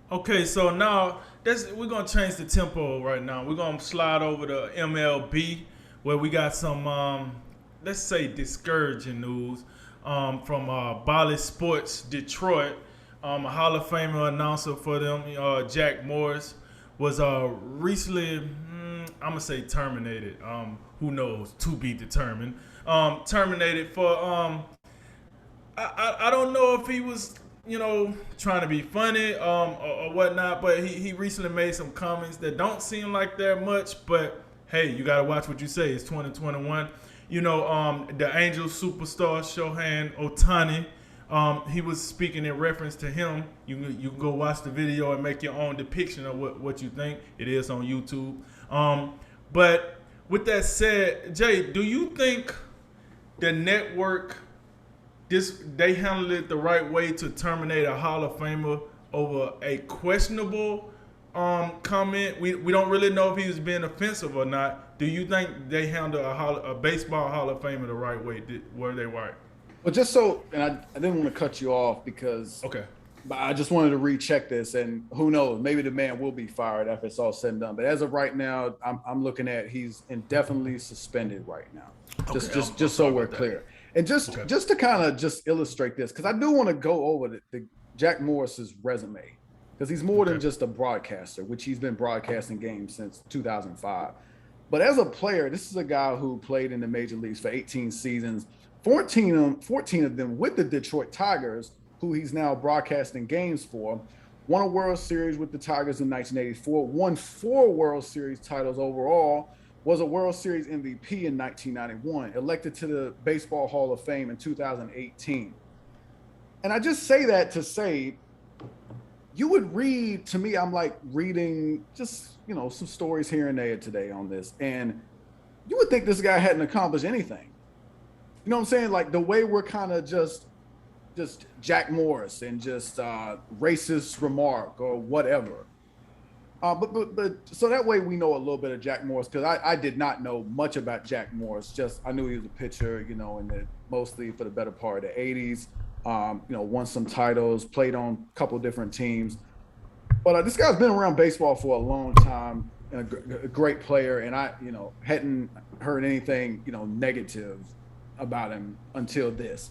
Okay, so now we're gonna change the tempo right now. We're gonna slide over to MLB where we got some let's say discouraging news from Bally Sports Detroit. A Hall of Famer announcer for them, Jack Morris, was recently I'm gonna say terminated. Who knows? To be determined. Terminated for I don't know if he was, trying to be funny or whatnot, but he recently made some comments that don't seem like they're much, but hey, you got to watch what you say. It's 2021. The Angels superstar Shohei Ohtani, he was speaking in reference to him. You can go watch the video and make your own depiction of what you think. It is on YouTube. But with that said, Jay, do you think the network they handled it the right way to terminate a Hall of Famer over a questionable comment? We don't really know if he was being offensive or not. Do you think they handled a baseball Hall of Famer the right way? Were they right? Well, just so, and I didn't want to cut you off because Okay. but I just wanted to recheck this, and who knows, maybe the man will be fired after it's all said and done. But as of right now, I'm looking at he's indefinitely suspended right now. Just Okay. just so we're clear. And Okay. just to kind of just illustrate this, because I do want to go over the Jack Morris's resume, because he's more than Okay. just a broadcaster, which he's been broadcasting games since 2005. But as a player, this is a guy who played in the major leagues for 18 seasons, 14 of them with the Detroit Tigers, who he's now broadcasting games for. Won a World Series with the Tigers in 1984, won 4 World Series titles overall, was a World Series MVP in 1991, elected to the Baseball Hall of Fame in 2018. And I just say that to say, you would read, to me, I'm like reading just, some stories here and there today on this. And you would think this guy hadn't accomplished anything. You know what I'm saying? Like the way we're kind of just Jack Morris and just racist remark or whatever. But so that way we know a little bit of Jack Morris, because I did not know much about Jack Morris. Just I knew he was a pitcher, mostly for the better part of the 80s. Won some titles, played on a couple different teams. But this guy's been around baseball for a long time and a great player. And I, hadn't heard anything, negative about him until this.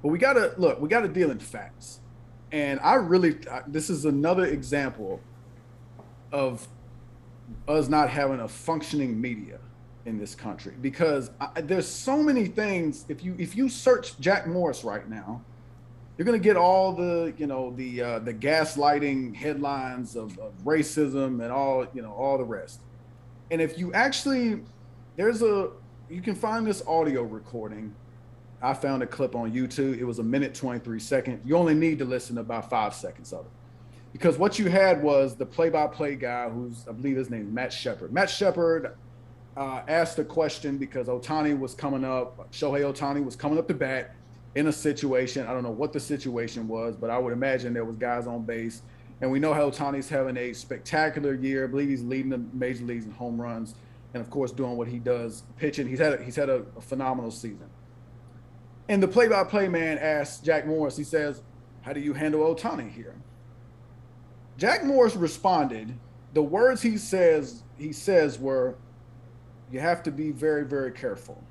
But we gotta deal in facts. And this is another example of us not having a functioning media in this country, because there's so many things. If you search Jack Morris right now, you're gonna get all the the gaslighting headlines of racism and all the rest. And if you actually, you can find this audio recording. I found a clip on YouTube. It was 1 minute 23 seconds. You only need to listen to about 5 seconds of it, because what you had was the play-by-play guy, I believe his name is Matt Shepard. Matt Shepard asked a question because Ohtani was coming up. Shohei Ohtani was coming up to bat in a situation. I don't know what the situation was, but I would imagine there was guys on base. And we know how Ohtani's having a spectacular year. I believe he's leading the major leagues in home runs, and of course doing what he does pitching. He's had a phenomenal season. And the play-by-play man asks Jack Morris, he says, "How do you handle Ohtani here?" Jack Morris responded. The words he says were, "You have to be very, very careful."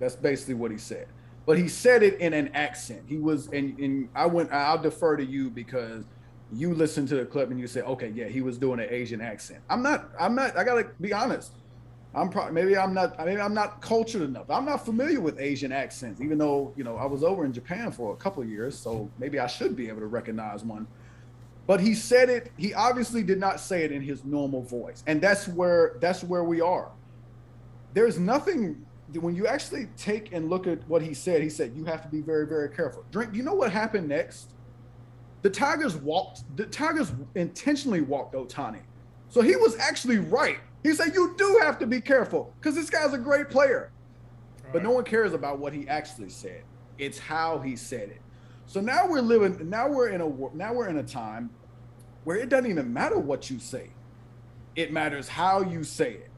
That's basically what he said. But he said it in an accent. He was, and I'll defer to you because you listened to the clip and you say, okay, yeah, he was doing an Asian accent. I gotta be honest. Maybe I'm not cultured enough. I'm not familiar with Asian accents, even though, I was over in Japan for a couple of years. So maybe I should be able to recognize one. But he said it. He obviously did not say it in his normal voice. And that's where we are. There's nothing, when you actually take and look at what he said, you have to be very, very careful. You know what happened next? The Tigers intentionally walked Ohtani. So he was actually right. He said, you do have to be careful because this guy's a great player. But no one cares about what he actually said. It's how he said it. So now we're in a time where it doesn't even matter what you say. It matters how you say it,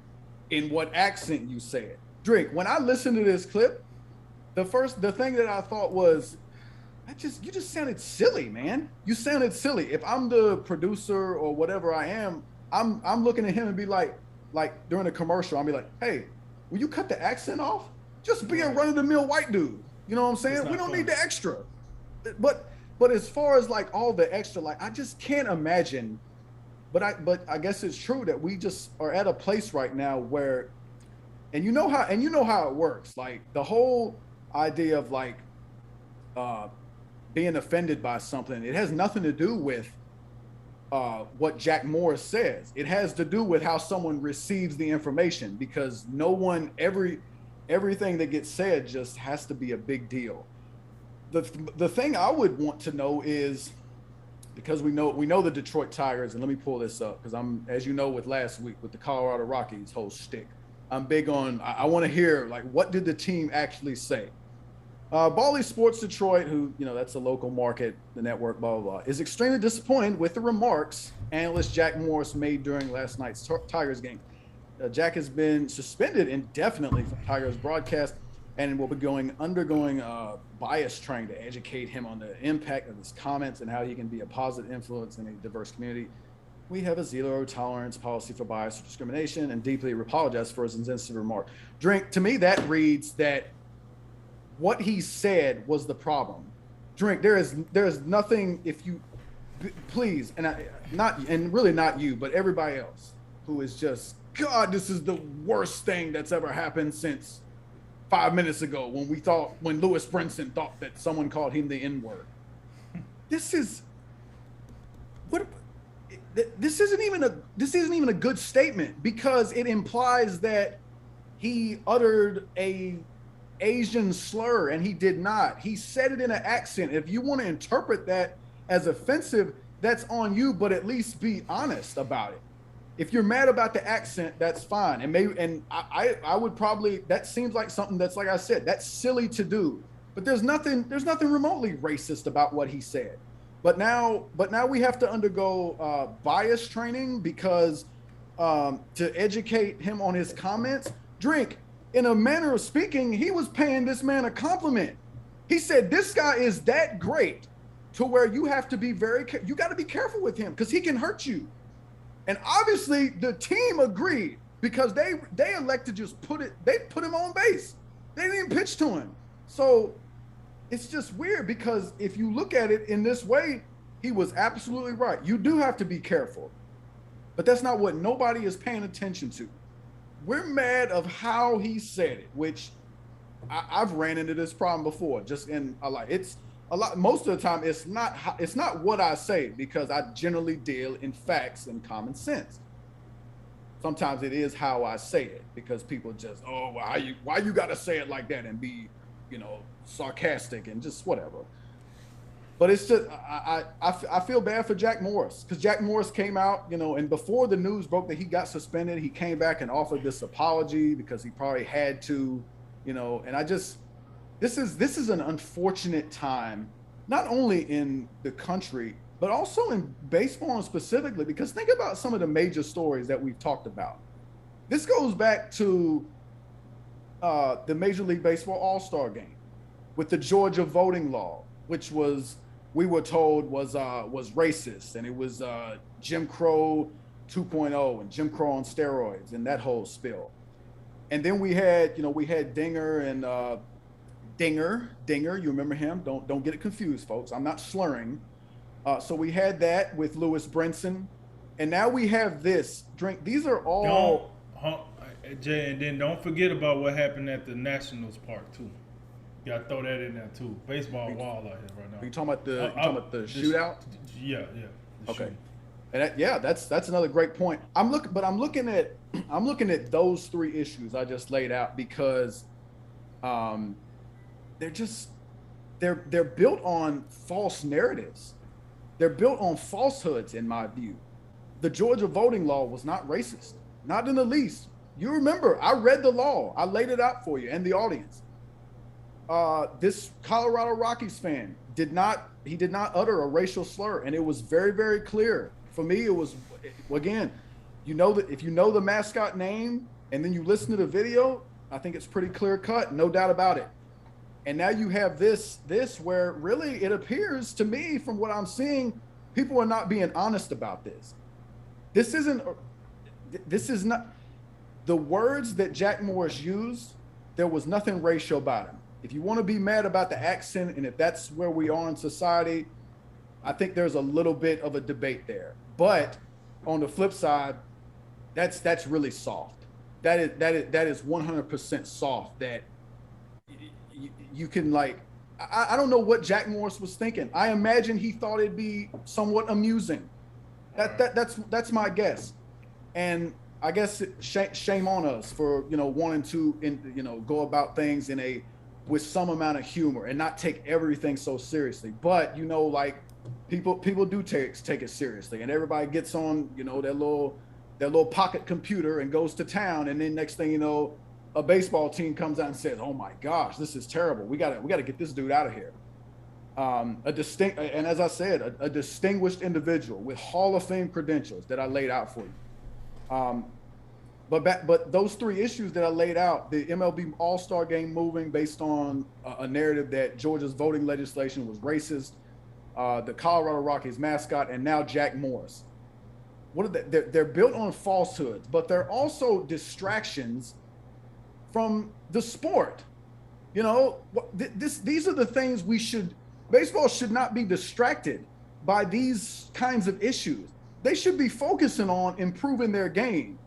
in what accent you say it. Drake, when I listened to this clip, the thing that I thought was, you just sounded silly, man. You sounded silly. If I'm the producer or whatever I am, I'm looking at him and be like during a commercial, I'll be like, hey, will you cut the accent off? Just be a Right. run-of-the-mill white dude. You know what I'm It's saying? We not don't funny. need the extra. But as far as like all the extra, like I just can't imagine. But I guess it's true that we just are at a place right now where, and you know how it works. Like the whole idea of like uh being offended by something, it has nothing to do with what Jack Morris says. It has to do with how someone receives the information, because no one everything that gets said just has to be a big deal. The thing I would want to know is, because we know the Detroit Tigers, and let me pull this up because I'm, as you know, with last week with the Colorado Rockies whole shtick, I'm big on, I want to hear like what did the team actually say. Bally Sports Detroit, who, that's a local market, the network, blah, blah, blah, is extremely disappointed with the remarks analyst Jack Morris made during last night's Tigers game. Jack has been suspended indefinitely from Tigers broadcast and will be undergoing bias training to educate him on the impact of his comments and how he can be a positive influence in a diverse community. We have a zero tolerance policy for bias or discrimination and deeply apologize for his insensitive remark. Drink, to me, that reads that what he said was the problem. Drink, there is nothing, if you please, and really not you, but everybody else who is just, God, this is the worst thing that's ever happened since 5 minutes ago when Lewis Brinson thought that someone called him the N-word. This is what this isn't even a good statement, because it implies that he uttered a Asian slur, and he did not. He said it in an accent. If you want to interpret that as offensive, that's on you, but at least be honest about it. If you're mad about the accent, that's fine. And I would probably, that seems like something that's, like I said, that's silly to do. But there's nothing remotely racist about what he said. But now we have to undergo bias training because to educate him on his comments. Drink, in a manner of speaking, he was paying this man a compliment. He said, this guy is that great to where you have to be you got to be careful with him because he can hurt you. And obviously the team agreed, because they elected to just put him on base. They didn't even pitch to him. So it's just weird, because if you look at it in this way, he was absolutely right. You do have to be careful, but that's not what nobody is paying attention to. We're mad of how he said it, which I've ran into this problem before. Just in it's a lot. Most of the time, it's not what I say, because I generally deal in facts and common sense. Sometimes it is how I say it, because people just, oh, why you got to say it like that and be, sarcastic and just whatever. But it's just, I feel bad for Jack Morris, because Jack Morris came out, and before the news broke that he got suspended, he came back and offered this apology because he probably had to, and this is an unfortunate time, not only in the country, but also in baseball specifically, because think about some of the major stories that we've talked about. This goes back to the Major League Baseball All-Star game with the Georgia voting law, which we were told was racist, and it was Jim Crow 2.0 and Jim Crow on steroids and that whole spill. And then we had Dinger and Dinger, you remember him? Don't get it confused, folks. I'm not slurring. So we had that with Lewis Brinson, and now we have this. Drink. These are all. Jay, and then don't forget about what happened at the Nationals Park too. You gotta throw that in there too. Baseball wild out here right now. Are you talking about the shootout? Yeah. Okay. And that's another great point. I'm looking at those three issues I just laid out, because they're built on false narratives. They're built on falsehoods, in my view. The Georgia voting law was not racist, not in the least. You remember, I read the law. I laid it out for you and the audience. This Colorado Rockies fan did not utter a racial slur, and it was very, very clear. For me, it was, again, that if you know the mascot name and then you listen to the video, I think it's pretty clear cut, no doubt about it. And now you have this where really it appears to me from what I'm seeing, people are not being honest about this. This isn't this is not the words that Jack Morris used, there was nothing racial about him. If you want to be mad about the accent and if that's where we are in society, I think there's a little bit of a debate there. But on the flip side, that's really soft. That is 100% soft. That you can like. I don't know what Jack Morris was thinking. I imagine he thought it'd be somewhat amusing. That's my guess. And I guess shame on us for wanting to go about things with some amount of humor and not take everything so seriously. But like people do take it seriously, and everybody gets on their little pocket computer and goes to town, and then next thing you know, a baseball team comes out and says, "Oh my gosh, this is terrible. We gotta get this dude out of here." And as I said, a distinguished individual with Hall of Fame credentials that I laid out for you. But those three issues that I laid out, the MLB All-Star Game moving based on a narrative that Georgia's voting legislation was racist, the Colorado Rockies mascot, and now Jack Morris. What are they're built on falsehoods, but they're also distractions from the sport. These are the things baseball should not be distracted by these kinds of issues. They should be focusing on improving their game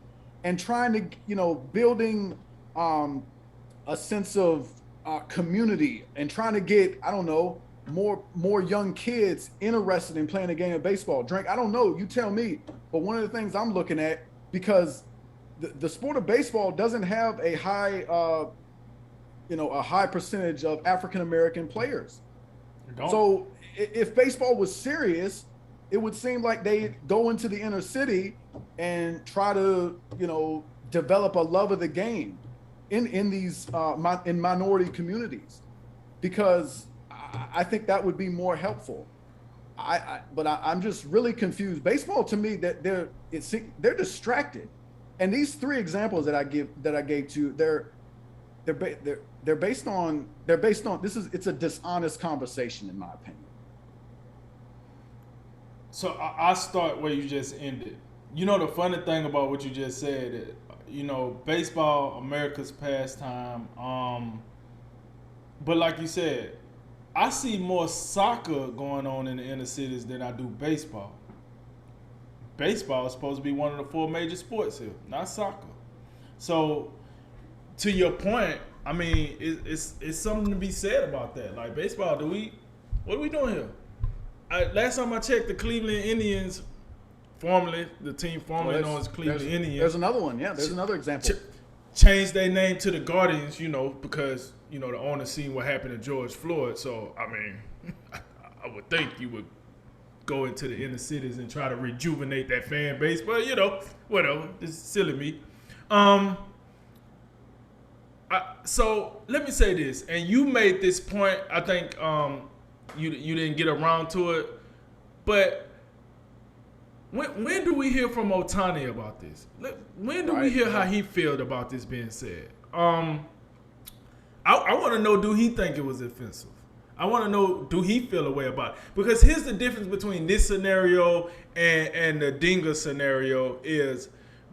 and trying to, building a sense of community and trying to get, I don't know, more young kids interested in playing a game of baseball. Drink, I don't know, you tell me. But one of the things I'm looking at, because the sport of baseball doesn't have a high, a high percentage of African-American players. So if baseball was serious, it would seem like they go into the inner city and try to, develop a love of the game in these in minority communities, because I think that would be more helpful. But I'm just really confused. Baseball, to me, that they're distracted, and these three examples that I gave to you, they're based on it's a dishonest conversation, in my opinion. So I start where you just ended. The funny thing about what you just said, baseball, America's pastime. But like you said, I see more soccer going on in the inner cities than I do baseball. Baseball is supposed to be one of the four major sports here, not soccer. So, to your point, I mean, it's something to be said about that. Like baseball, what are we doing here? Last time I checked, the Cleveland Indians, the team formerly known as Cleveland Indians. There's another one, yeah. There's another example. Changed their name to the Guardians, because the owner seen what happened to George Floyd. So I mean, I would think you would go into the inner cities and try to rejuvenate that fan base, but whatever. It's silly me. So let me say this, and you made this point. I think you didn't get around to it, but when do we hear from Ohtani about this? When do we hear how he felt about this being said? I want to know, do he think it was offensive? I want to know, do he feel a way about it? Because here's the difference between this scenario and the Dinger scenario is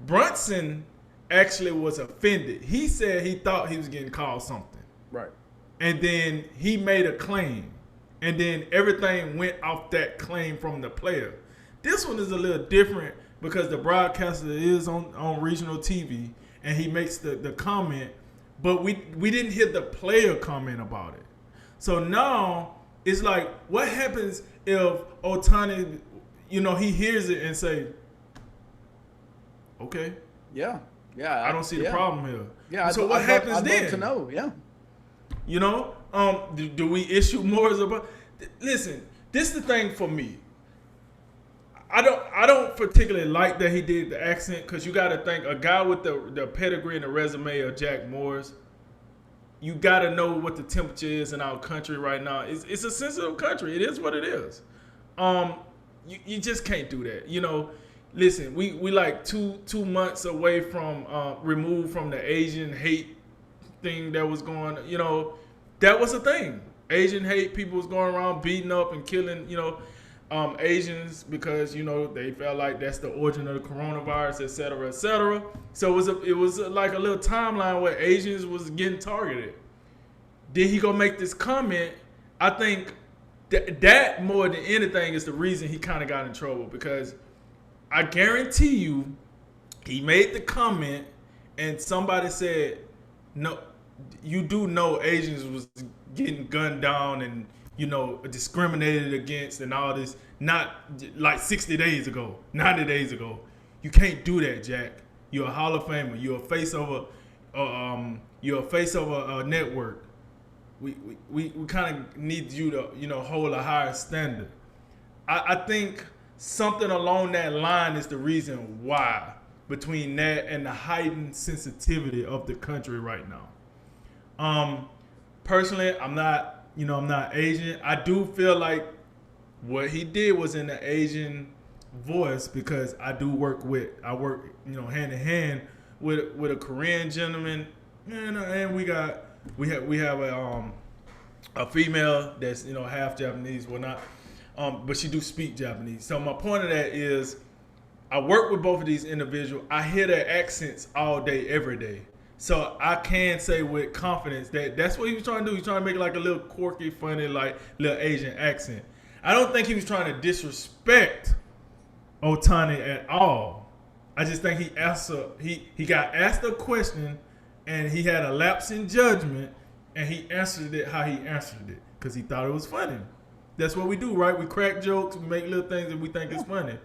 Brunson actually was offended. He said he thought he was getting called something. Right. And then he made a claim. And then everything went off that claim from the player. This one is a little different because the broadcaster is on regional TV and he makes the comment, but we didn't hear the player comment about it. So now it's like, what happens if Ohtani, he hears it and say, okay. Yeah. I don't see the problem here. Yeah. So what happens then? I'd love to know. Yeah. Do we issue more about? Listen, this is the thing for me. I don't particularly like that he did the accent, because you got to think, a guy with the pedigree and the resume of Jack Morris, you got to know what the temperature is in our country right now. It's a sensitive country. It is what it is. You just can't do that. Listen, we like two months away from removed from the Asian hate thing that was going. that was a thing. Asian hate, people was going around beating up and killing, Asians because they felt like that's the origin of the coronavirus, et cetera, et cetera. So it was like a little timeline where Asians was getting targeted. Then he go make this comment. I think that more than anything is the reason he kind of got in trouble, because I guarantee you he made the comment and somebody said, no, you do know Asians was getting gunned down and discriminated against and all this, not like 60 days ago, 90 days ago. You can't do that, Jack. You're a Hall of Famer. You're a face of a network. We kind of need you to hold a higher standard. I think something along that line is the reason why, between that and the heightened sensitivity of the country right now. Personally, I'm not Asian. I do feel like what he did was in the Asian voice, because I work hand in hand with a Korean gentleman, and we have a female that's half Japanese, but she do speak Japanese. So my point of that is, I work with both of these individuals. I hear their accents all day, every day. So I can say with confidence that that's what he was trying to do. He was trying to make like a little quirky, funny, like little Asian accent. I don't think he was trying to disrespect Ohtani at all. I just think he got asked a question and he had a lapse in judgment and he answered it how he answered it because he thought it was funny. That's what we do, right? We crack jokes, we make little things that we think is funny.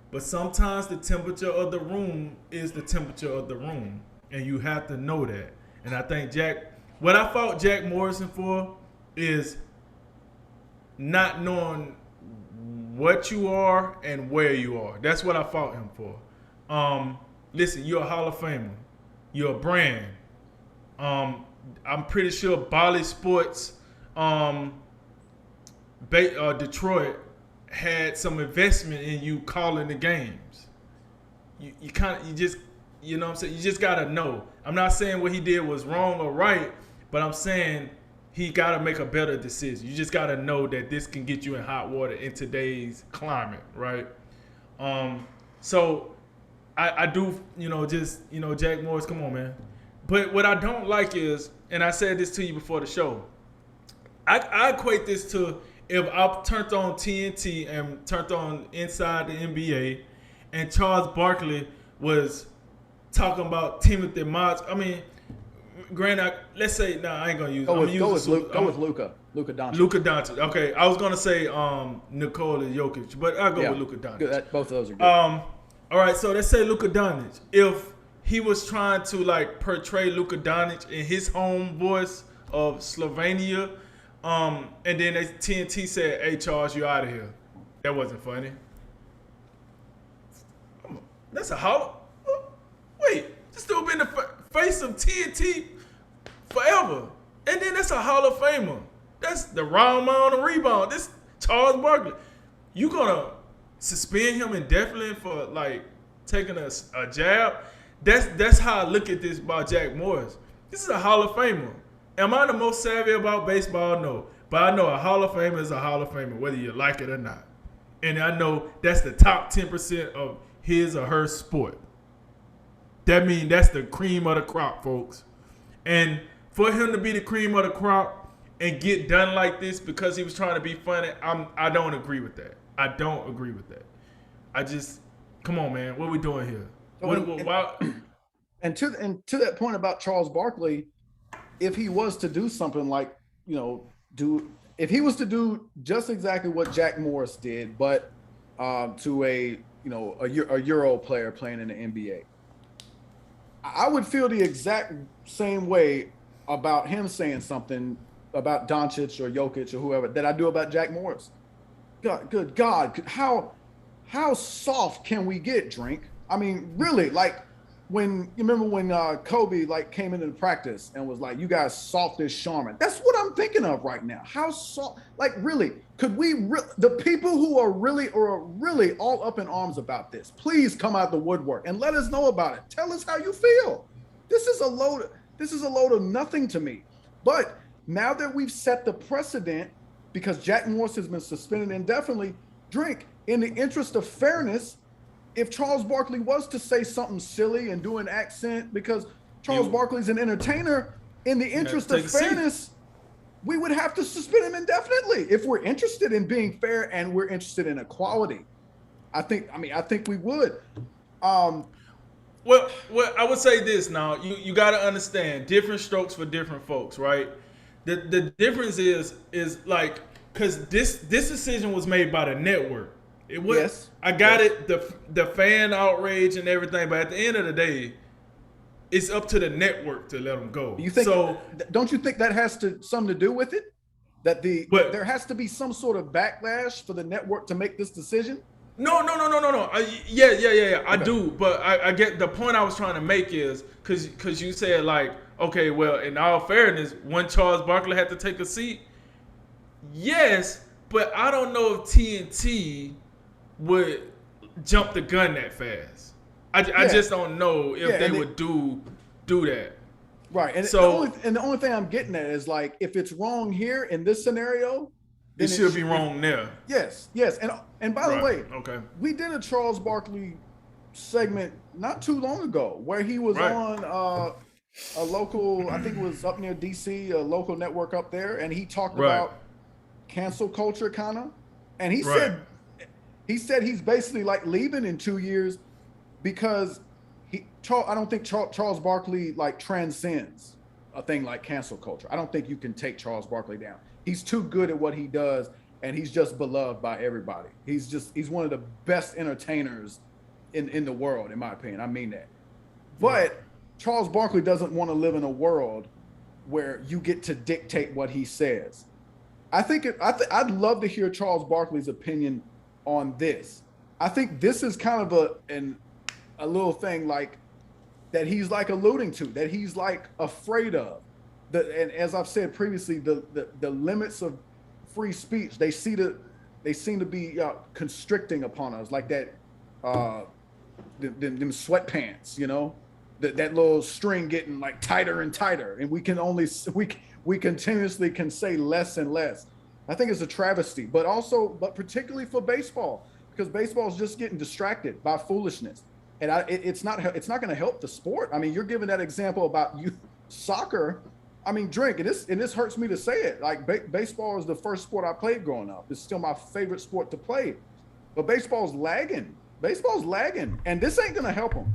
But sometimes the temperature of the room is the temperature of the room. And you have to know that. And I think what I fought Jack Morrison for is not knowing what you are and where you are. That's what I fought him for. Listen, you're a Hall of Famer. You're a brand. I'm pretty sure Bally Sports, Detroit, had some investment in you calling the games. You know what I'm saying? You just got to know. I'm not saying what he did was wrong or right, but I'm saying he got to make a better decision. You just got to know that this can get you in hot water in today's climate, right? So I do, Jack Morris, come on, man. But what I don't like is, and I said this to you before the show, I equate this to if I turned on TNT and turned on Inside the NBA and Charles Barkley was talking about Timothy Mods. I mean, granted, let's say, I ain't gonna use. Go with Luka. Luka Doncic. Luka Doncic. Okay, I was gonna say Nikola Jokic, but I'll go with Luka Doncic. Good. Both of those are good. All right, so let's say Luka Doncic. If he was trying to like portray Luka Doncic in his home voice of Slovenia, and then TNT said, "Hey, Charles, you out of here." That wasn't funny. That's a hollow. Wait, this dude been the face of TNT forever. And then that's a Hall of Famer. That's the round mound and rebound. This Charles Barkley. You gonna suspend him indefinitely for like taking a jab? That's how I look at this about Jack Morris. This is a Hall of Famer. Am I the most savvy about baseball? No. But I know a Hall of Famer is a Hall of Famer, whether you like it or not. And I know that's the top 10% of his or her sport. That means that's the cream of the crop, folks. And for him to be the cream of the crop and get done like this because he was trying to be funny, I don't agree with that. I don't agree with that. Come on, man. What are we doing here? And to that point about Charles Barkley, if he was to do something like, if he was to do just exactly what Jack Morris did, but to a Euro player playing in the NBA, I would feel the exact same way about him saying something about Doncic or Jokic or whoever that I do about Jack Morris. Good God, how soft can we get, Drink? I mean, really, like you remember when Kobe came into the practice and was like, "You guys soft as Charmin." That's what I'm thinking of right now. How soft? Really, could we? The people who are really all up in arms about this, please come out the woodwork and let us know about it. Tell us how you feel. This is a load of nothing to me. But now that we've set the precedent, because Jack Morris has been suspended indefinitely, Drink, in the interest of fairness, if Charles Barkley was to say something silly and do an accent, because Charles Barkley's an entertainer, in the interest of fairness, we would have to suspend him indefinitely if we're interested in being fair and we're interested in equality. I think we would. Well, I would say this now. You got to understand different strokes for different folks, right? The difference is like, because this decision was made by the network. It was. Yes. I got it. The fan outrage and everything, but at the end of the day, it's up to the network to let them go. You think? So, don't you think that has something to do with it? That there has to be some sort of backlash for the network to make this decision? No. Yeah. I do, but I get the point I was trying to make is because you said like, okay, well, in all fairness, when Charles Barkley had to take a seat, yes, but I don't know if TNT would jump the gun that fast. I just don't know if they would do that. Right, and so the only thing I'm getting at is like, if it's wrong here in this scenario, it should be wrong there. Yes, and by the way, okay, we did a Charles Barkley segment not too long ago where he was on a local, I think it was up near DC, a local network up there, and he talked about cancel culture kind of, and he said he's basically like leaving in 2 years because I don't think Charles Barkley like transcends a thing like cancel culture. I don't think you can take Charles Barkley down. He's too good at what he does, and he's just beloved by everybody. He's one of the best entertainers in the world, in my opinion. I mean that. But Charles Barkley doesn't want to live in a world where you get to dictate what he says. I'd love to hear Charles Barkley's opinion on this. I think this is kind of a little thing like that he's like alluding to, that he's like afraid of. And as I've said previously, the limits of free speech, they seem to be constricting upon us, like that them sweatpants, you know, that little string getting like tighter and tighter, and we continuously can say less and less. I think it's a travesty, but particularly for baseball, because baseball is just getting distracted by foolishness, and it's not going to help the sport. I mean, you're giving that example about soccer. I mean, Drink, and this hurts me to say it. Like baseball is the first sport I played growing up. It's still my favorite sport to play, but baseball's lagging. Baseball's lagging, and this ain't going to help them.